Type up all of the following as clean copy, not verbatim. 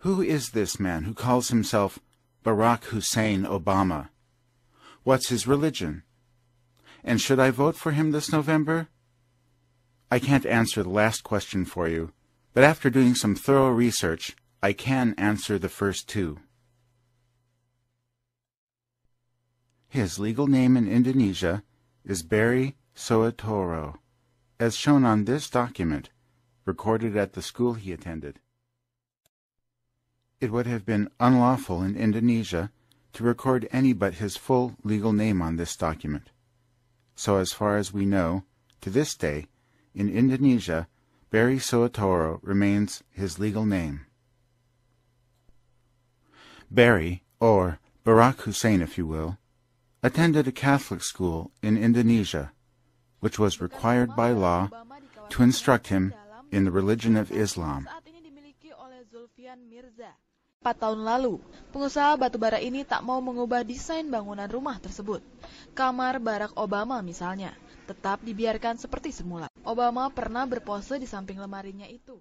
Who is this man who calls himself Barack Hussein Obama? What's his religion? And should I vote for him this November? I can't answer the last question for you, but after doing some thorough research, I can answer the first two. His legal name in Indonesia is Barry Soetoro, as shown on this document, recorded at the school he attended. It would have been unlawful in Indonesia to record any but his full legal name on this document. So as far as we know, to this day, in Indonesia, Barry Soetoro remains his legal name. Barry, or Barack Hussein if you will, attended a Catholic school in Indonesia, which was required by law to instruct him in the religion of Islam. 4 tahun lalu, pengusaha batubara ini tak mau mengubah desain bangunan rumah tersebut. Kamar Barack Obama misalnya, tetap dibiarkan seperti semula. Obama pernah berpose di samping lemarinya itu.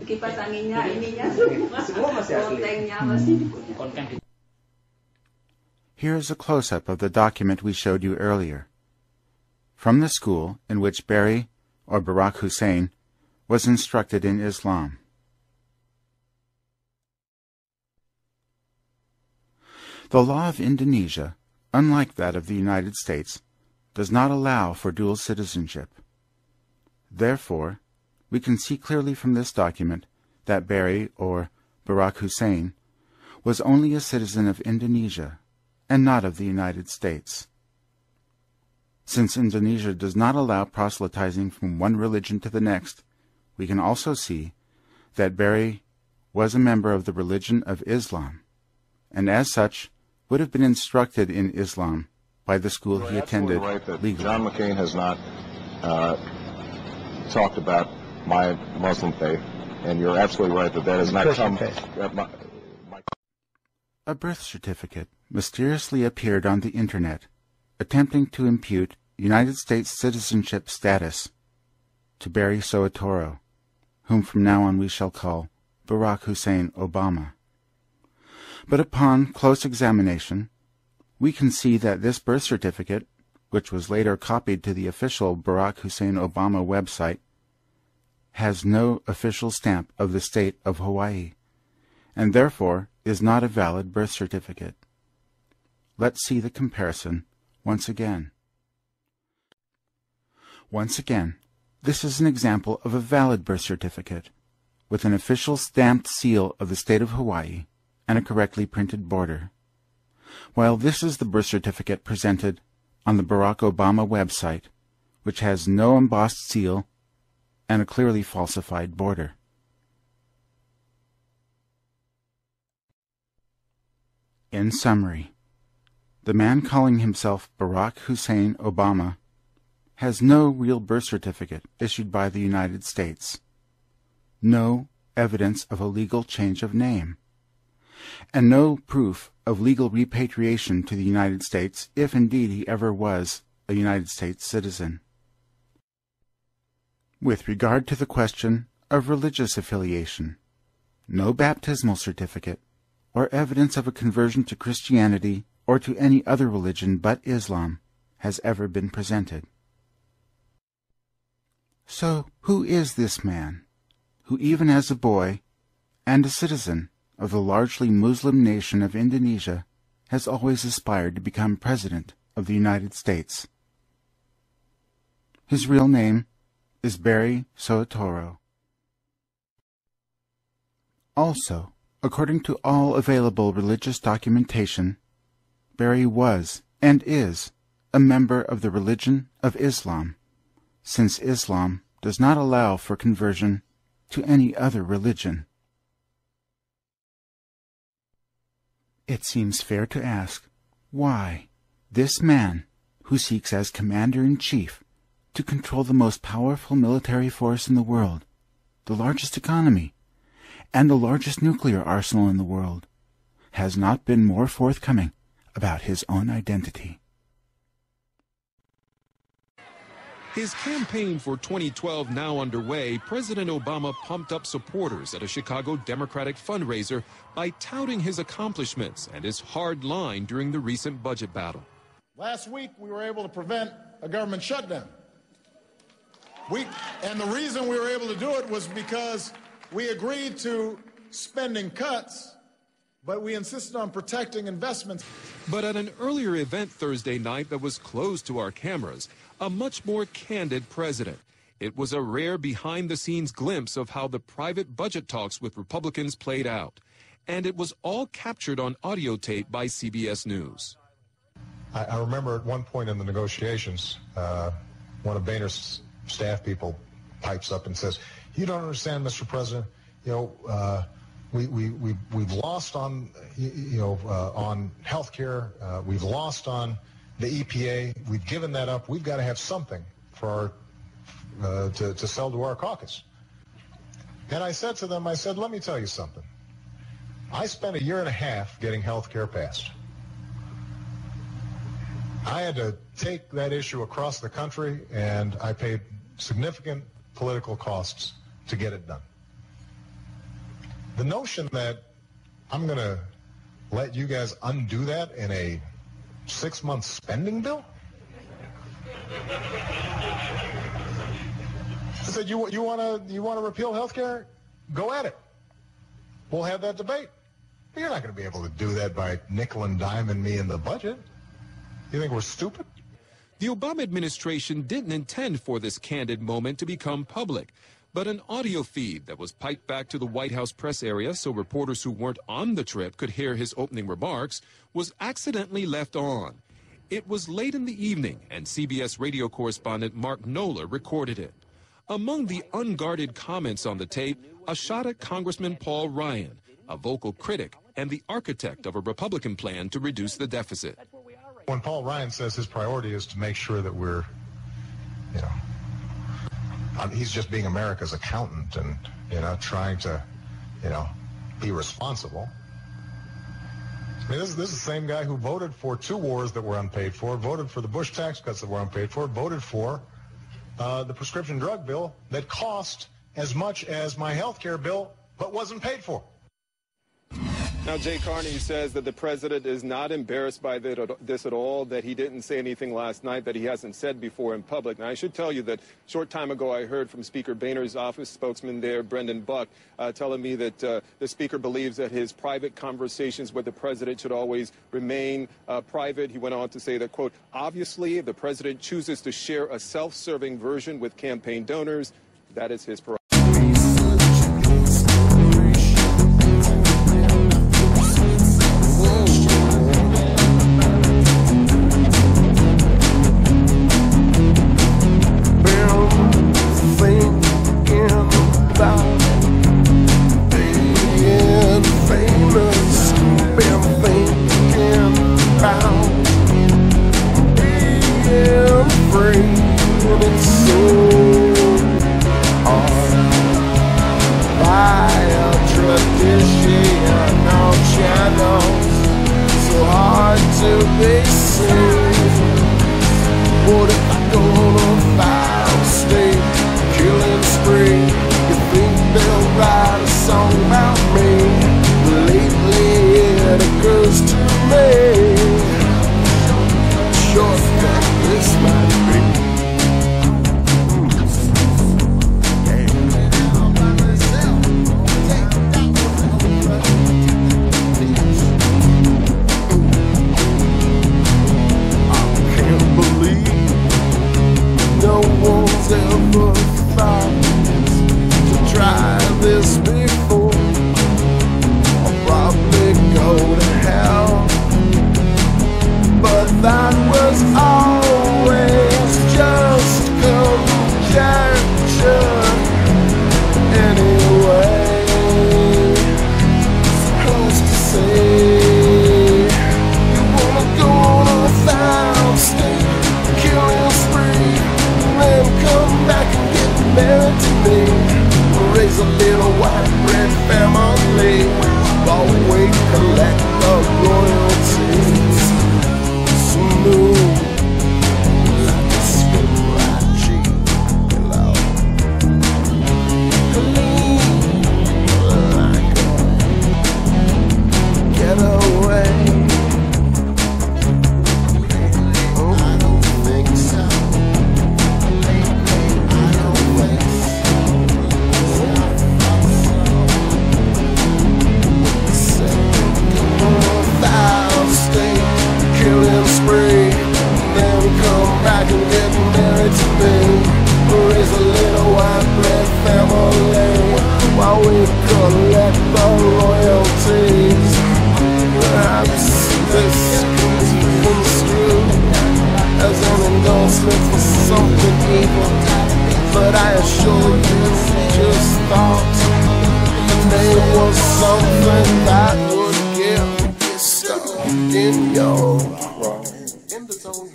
Kipas anginnya, ininya semua masih asli. Kontengnya masih. Here is a close-up of the document we showed you earlier. From the school in which Barry, or Barack Hussein, was instructed in Islam. The law of Indonesia, unlike that of the United States, does not allow for dual citizenship. Therefore, we can see clearly from this document that Barry, or Barack Hussein, was only a citizen of Indonesia and not of the United States. Since Indonesia does not allow proselytizing from one religion to the next, we can also see that Barry was a member of the religion of Islam, and as such would have been instructed in Islam by the school he attended legally. John McCain has not talked about my Muslim faith, and you're absolutely right that has not come. A birth certificate mysteriously appeared on the Internet, attempting to impute United States citizenship status to Barry Soetoro, whom from now on we shall call Barack Hussein Obama. But upon close examination, we can see that this birth certificate, which was later copied to the official Barack Hussein Obama website, has no official stamp of the state of Hawaii, and therefore is not a valid birth certificate. Let's see the comparison once again. Once again, this is an example of a valid birth certificate, with an official stamped seal of the state of Hawaii and a correctly printed border, while this is the birth certificate presented on the Barack Obama website, which has no embossed seal and a clearly falsified border. In summary, the man calling himself Barack Hussein Obama has no real birth certificate issued by the United States, no evidence of a legal change of name, and no proof of legal repatriation to the United States if indeed he ever was a United States citizen. With regard to the question of religious affiliation, no baptismal certificate or evidence of a conversion to Christianity or to any other religion but Islam has ever been presented. So who is this man, who even as a boy and a citizen of the largely Muslim nation of Indonesia has always aspired to become President of the United States? His real name is Barry Soetoro. Also, according to all available religious documentation, Barry was and is a member of the religion of Islam, since Islam does not allow for conversion to any other religion. It seems fair to ask, why this man, who seeks as Commander-in-Chief to control the most powerful military force in the world, the largest economy, and the largest nuclear arsenal in the world, has not been more forthcoming about his own identity. His campaign for 2012 now underway, President Obama pumped up supporters at a Chicago Democratic fundraiser by touting his accomplishments and his hard line during the recent budget battle. Last week, we were able to prevent a government shutdown. And the reason we were able to do it was because we agreed to spending cuts, but we insisted on protecting investments. But at an earlier event Thursday night that was closed to our cameras, a much more candid president. It was a rare behind-the-scenes glimpse of how the private budget talks with Republicans played out. And it was all captured on audio tape by CBS News. I remember at one point in the negotiations, one of Boehner's staff people pipes up and says, "You don't understand, Mr. President. You know, we've lost on on health care. We've lost on the EPA. We've given that up. We've got to have something for our to sell to our caucus." And I said to them, I said, "Let me tell you something. I spent 1.5 years getting health care passed. I had to take that issue across the country, and I paid significant political costs to get it done. The notion that I'm going to let you guys undo that in a 6-month spending bill?" I said, you want to repeal health care? Go at it. We'll have that debate. But you're not going to be able to do that by nickel and diming me in the budget. You think we're stupid? The Obama administration didn't intend for this candid moment to become public, but an audio feed that was piped back to the White House press area so reporters who weren't on the trip could hear his opening remarks was accidentally left on. It was late in the evening, and CBS radio correspondent Mark Nola recorded it. Among the unguarded comments on the tape, a shot at Congressman Paul Ryan, a vocal critic and the architect of a Republican plan to reduce the deficit. When Paul Ryan says his priority is to make sure that we're, he's just being America's accountant and, trying to, be responsible. I mean, this is the same guy who voted for 2 wars that were unpaid for, voted for the Bush tax cuts that were unpaid for, voted for the prescription drug bill that cost as much as my health care bill but wasn't paid for. Now, Jay Carney says that the president is not embarrassed by this at all, that he didn't say anything last night that he hasn't said before in public. Now, I should tell you that a short time ago I heard from Speaker Boehner's office spokesman there, Brendan Buck, telling me that the speaker believes that his private conversations with the president should always remain private. He went on to say that, quote, obviously, if the president chooses to share a self-serving version with campaign donors, that is his prerogative. something evil, but I assure you just thought the name was something that would get stuck in your in the zone.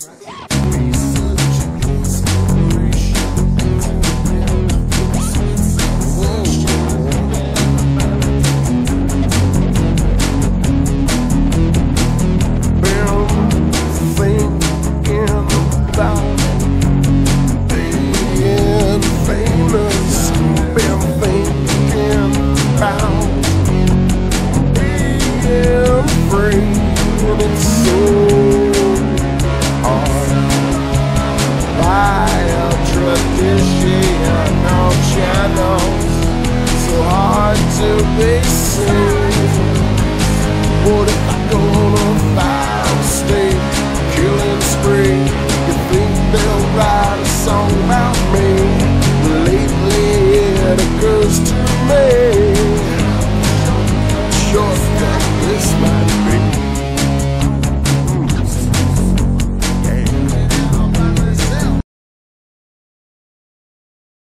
To be seen. What if I go on a 5-state killing spree? You think they'll ride